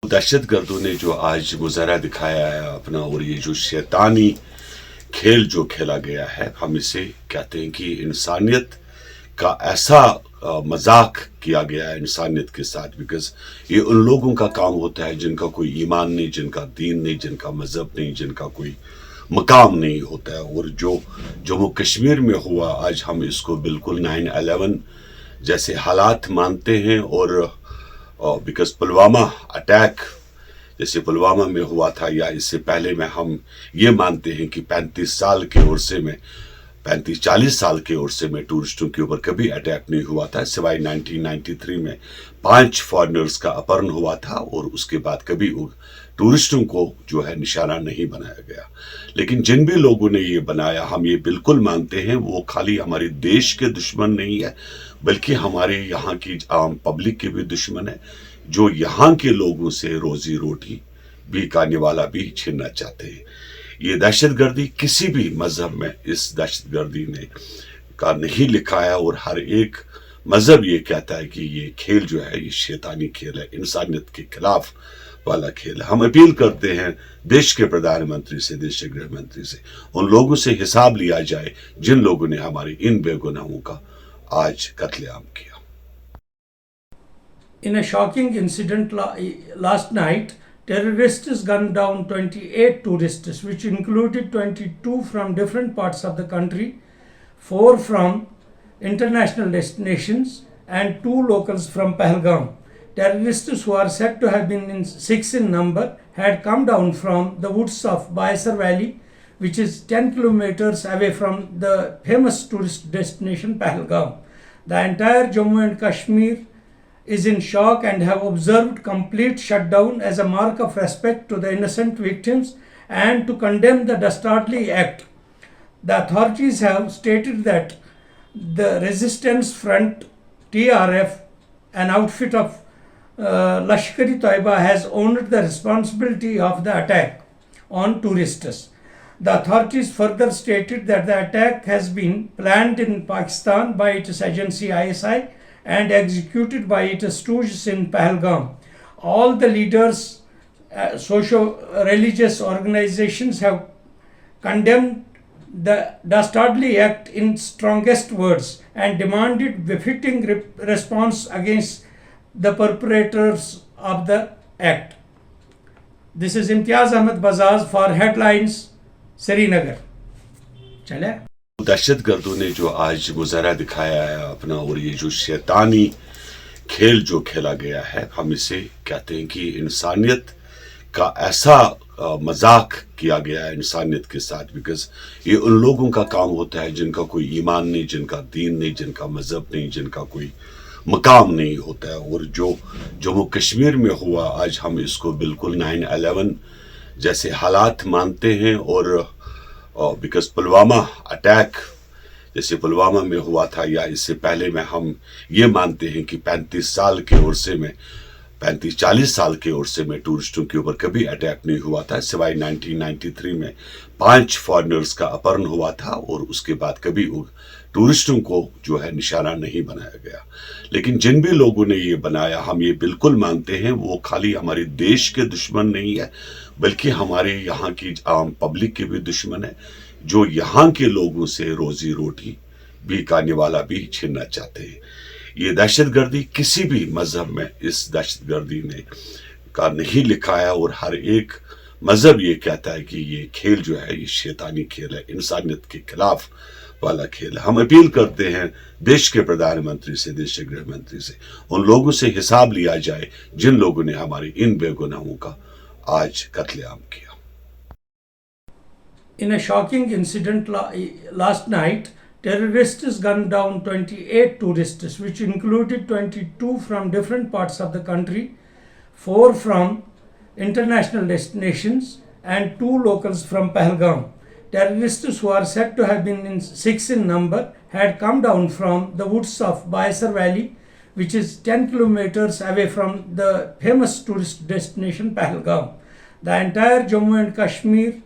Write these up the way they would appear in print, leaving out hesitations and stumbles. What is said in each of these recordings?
दहशत गर्दों ने जो आज मुजाहरा दिखाया है अपना, और ये जो शैतानी खेल जो खेला गया है, हम इसे कहते हैं कि इंसानियत का ऐसा मजाक किया गया है इंसानियत के साथ। बिकॉज ये उन लोगों का काम होता है जिनका कोई ईमान नहीं, जिनका दीन नहीं, जिनका मजहब नहीं, जिनका कोई मकाम नहीं होता है। और जो जम्मू कश्मीर में हुआ आज, हम इसको बिल्कुल 9/11 जैसे हालात मानते हैं। और बिकॉज पुलवामा अटैक जैसे पुलवामा में हुआ था, या इससे पहले में हम ये मानते हैं कि 35 साल के उर्से में 35-40 साल के उर्से में टूरिस्टों के ऊपर कभी अटैक नहीं हुआ था, सिवाय 1993 में 5 फॉरेनर्स का अपहरण हुआ था, और उसके बाद कभी टूरिस्टों को जो है निशाना नहीं बनाया गया। लेकिन जिन भी लोगों ने ये बनाया, हम ये बिल्कुल मानते हैं वो खाली हमारे देश के दुश्मन नहीं है, बल्कि हमारे यहाँ की आम पब्लिक के भी दुश्मन है, जो यहाँ के लोगों से रोजी रोटी भी का निवाला भी छीनना चाहते हैं। ये दहशतगर्दी किसी भी मजहब में इस दहशतगर्दी ने का नहीं लिखा है, और हर एक मजहब ये कहता है कि ये खेल जो है ये शैतानी खेल है, इंसानियत के खिलाफ वाला खेल है। हम अपील करते हैं देश के प्रधानमंत्री से, देश के गृह मंत्री से, उन लोगों से हिसाब लिया जाए जिन लोगों ने हमारे इन बेगुनाहों का आज कत्लेआम किया। In a shocking incident last night, terrorists gunned down 28 tourists, which included 22 from different parts of the country, 4 from international destinations, and 2 locals from Pahalgam. Terrorists, who are said to have been 6 in number, had come down from the woods of Baisar Valley, which is 10 kilometers away from the famous tourist destination Pahalgam. The entire Jammu and Kashmir is in shock and have observed complete shutdown as a mark of respect to the innocent victims and to condemn the dastardly act. The authorities have stated that the Resistance Front TRF, an outfit of Lashkar-e-Toiba, has owned the responsibility of the attack on tourists. The authorities further stated that the attack has been planned in Pakistan by its agency ISI and executed by its stooges in Pahalgam. All the leaders, socio-religious organizations have condemned the dastardly act in strongest words and demanded befitting response against the perpetrators of the act. This is Imtiaz Ahmed Bazaz for Headlines, Srinagar. चले दहशतगर्दों ने जो आज मुजाहरा दिखाया है अपना, और ये जो शैतानी खेल जो खेला गया है, हम इसे कहते हैं कि इंसानियत का ऐसा मजाक किया गया है इंसानियत के साथ। बिकॉज ये उन लोगों का काम होता है जिनका कोई ईमान नहीं, जिनका दीन नहीं, जिनका मजहब नहीं, जिनका कोई मकाम नहीं होता है। और जो जम्मू कश्मीर में हुआ आज, हम इसको बिल्कुल 9/11 जैसे हालात मानते हैं। और बिकॉज पुलवामा अटैक जैसे पुलवामा में हुआ था, या इससे पहले में हम ये मानते हैं कि 35 साल के उर्से में 35-40 साल के उर्से में टूरिस्टों के ऊपर कभी अटैक नहीं हुआ था, सिवाय 1993 में 5 फॉरेनर्स का अपहरण हुआ था, और उसके बाद कभी टूरिस्टों को जो है निशाना नहीं बनाया गया। लेकिन जिन भी लोगों ने ये बनाया, हम ये बिल्कुल मानते हैं वो खाली हमारे देश के दुश्मन नहीं है, बल्कि हमारे यहाँ की आम पब्लिक के भी दुश्मन है, जो यहाँ के लोगों से रोजी रोटी भी का निवाला भी छीनना चाहते हैं। ये दहशतगर्दी किसी भी मजहब में इस दहशतगर्दी ने का नहीं लिखा है, और हर एक मजहब ये कहता है कि ये खेल जो है ये शैतानी खेल है, इंसानियत के खिलाफ वाला खेल है। हम अपील करते हैं देश के प्रधानमंत्री से, देश के गृह मंत्री से, उन लोगों से हिसाब लिया जाए जिन लोगों ने हमारे इन बेगुनाहों का आज कत्लेआम किया। In a shocking incident last night, terrorists gunned down 28 tourists, which included 22 from different parts of the country, 4 from international destinations, and 2 locals from Pahalgam. Terrorists, who are said to have been 6 in number, had come down from the woods of Baisar Valley, which is 10 kilometers away from the famous tourist destination Pahalgam. The entire Jammu and Kashmir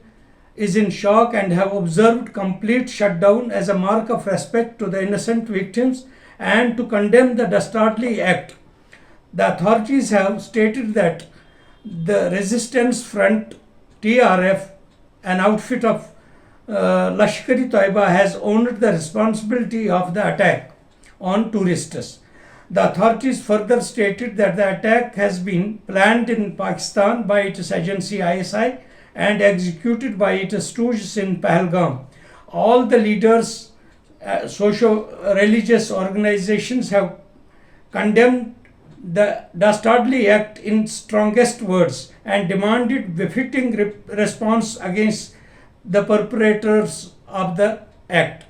is in shock and have observed complete shutdown as a mark of respect to the innocent victims and to condemn the dastardly act. The authorities have stated that the Resistance Front TRF, an outfit of Lashkar-e-Toiba, has owned the responsibility of the attack on tourists. The authorities further stated that the attack has been planned in Pakistan by its agency ISI and executed by its stooges in Pahalgam. All the leaders, socio-religious organizations have condemned the dastardly act in strongest words and demanded befitting response against the perpetrators of the act.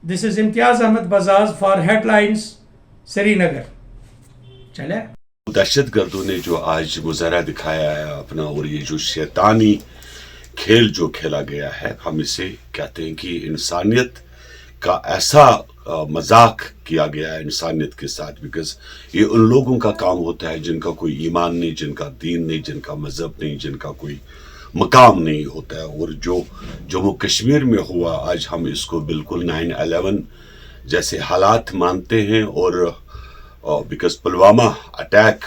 This is Imtiaz Ahmed Bazaz for Headlines, Srinagar. चले दहशत गर्दों ने जो आज मुजाहरा दिखाया है अपना, और ये जो शैतानी खेल जो खेला गया है, हम इसे कहते हैं कि इंसानियत का ऐसा मजाक किया गया है इंसानियत के साथ, बिकॉज ये उन लोगों का काम होता है जिनका कोई ईमान नहीं, जिनका दीन नहीं, जिनका मजहब नहीं, जिनका कोई मकाम नहीं होता है। और जो जम्मू कश्मीर में हुआ आज, हम इसको बिल्कुल 9/11 जैसे हालात मानते हैं। और बिकॉज पुलवामा अटैक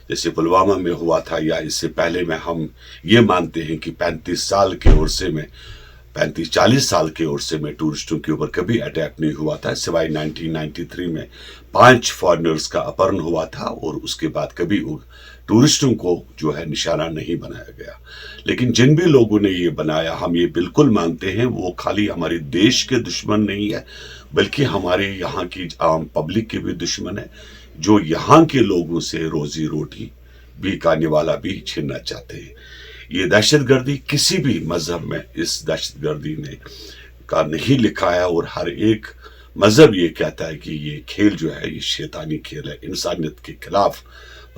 जैसे पुलवामा में हुआ था, या इससे पहले में हम ये मानते हैं कि 35 साल के उर्से में 35-40 साल के उर्से में टूरिस्टों के ऊपर कभी अटैक नहीं हुआ था, सिवाय 1993 में 5 फॉरेनर्स का अपहरण हुआ था, और उसके बाद कभी टूरिस्टों को जो है निशाना नहीं बनाया गया। लेकिन जिन भी लोगों ने ये बनाया, हम ये बिल्कुल मानते हैं वो खाली हमारे देश के दुश्मन नहीं है, बल्कि हमारे यहाँ की आम पब्लिक के भी दुश्मन है, जो यहाँ के लोगों से रोजी रोटी भी का निवाला भी छीनना चाहते हैं। ये दहशतगर्दी किसी भी मजहब में इस दहशतगर्दी ने का नहीं लिखा है, और हर एक मजहब ये कहता है कि ये खेल जो है ये शैतानी खेल है, इंसानियत के खिलाफ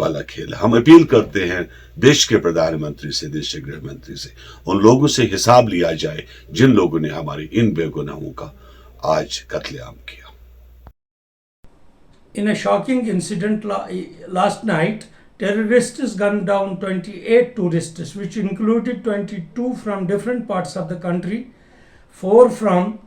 वाला खेल है। हम अपील करते हैं देश के प्रधानमंत्री से, देश के गृह मंत्री से, उन लोगों से हिसाब लिया जाए जिन लोगों ने हमारे इन बेगुनाहों का आज कत्लेआम किया। In a shocking incident last night, terrorists gunned down 28 tourists, which included 22 from different parts of the country, 4 from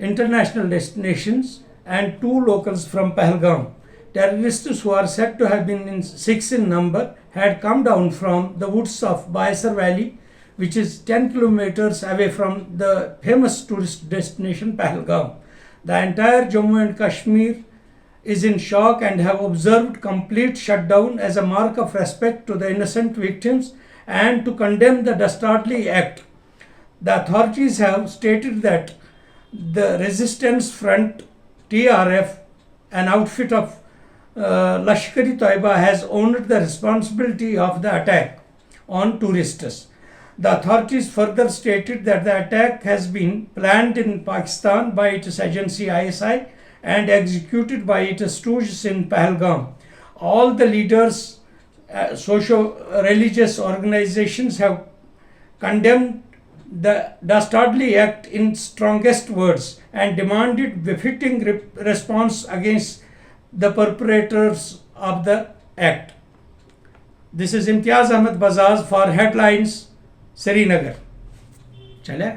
international destinations, and 2 locals from Pahalgam. Terrorists, who are said to have been 6 in number, had come down from the woods of Baisar Valley, which is 10 kilometers away from the famous tourist destination Pahalgam. The entire Jammu and Kashmir is in shock and have observed complete shutdown as a mark of respect to the innocent victims and to condemn the dastardly act. The authorities have stated that the Resistance Front TRF, an outfit of Lashkar-e-Toiba, has owned the responsibility of the attack on tourists. The authorities further stated that the attack has been planned in Pakistan by its agency ISI and executed by its stooges in Pahalgam. All the leaders, socio-religious organizations have condemned the dastardly act in strongest words and demanded befitting response against the perpetrators of the act. This is Imtiaz Ahmed Bazaz for Headlines, Srinagar. चले